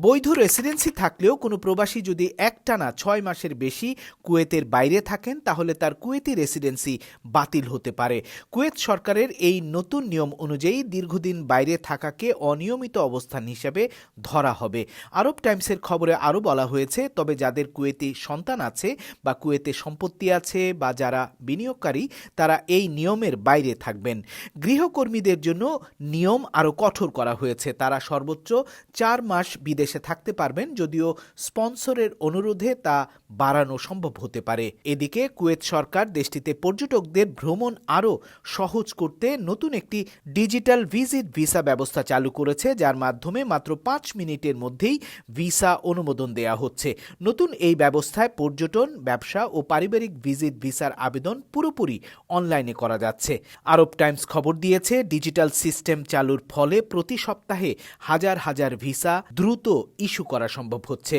বৈধ রেসিডেন্সি থাকলেও কোনো প্রবাসী যদি একটানা ৬ মাসের বেশি কুয়েতের বাইরে থাকেন তাহলে তার কুয়েতি রেসিডেন্সি বাতিল হতে পারে। কুয়েত সরকারের এই নতুন নিয়ম অনুযায়ী দীর্ঘদিন বাইরে থাকাকে অনিয়মিত অবস্থান হিসেবে ধরা হবে। আরব টাইমসের খবরে আরও বলা হয়েছে, তবে যাদের কুয়েতি সন্তান আছে বা কুয়েতে সম্পত্তি আছে বা যারা বিনিয়োগকারী তারা এই নিয়মের বাইরে থাকবেন। গৃহকর্মীদের জন্য নিয়ম আরও কঠোর করা হয়েছে। তারা সর্বোচ্চ ৪ মাস বিদেশে থাকতে পারবেন, যদিও স্পন্সরের অনুরোধে তা বাড়ানো সম্ভব হতে পারে। এদিকে কুয়েত সরকার দেশটিতে পর্যটকদের ভ্রমণ আরও সহজ করতে নতুন একটি ডিজিটাল ভিসা ব্যবস্থা চালু করেছে, যার মাধ্যমে মাত্র ৫ মিনিটের মধ্যেই ভিসা অনুমোদন দেয়া হচ্ছে। নতুন এই ব্যবস্থায় পর্যটন, ব্যবসা ও পারিবারিক ভিসার আবেদন পুরোপুরি অনলাইনে করা যাচ্ছে। আরব টাইমস খবর দিয়েছে, ডিজিটাল সিস্টেম চালুর ফলে প্রতি সপ্তাহে হাজার হাজার ভিসা দ্রুত ইস্যু করা সম্ভব হচ্ছে।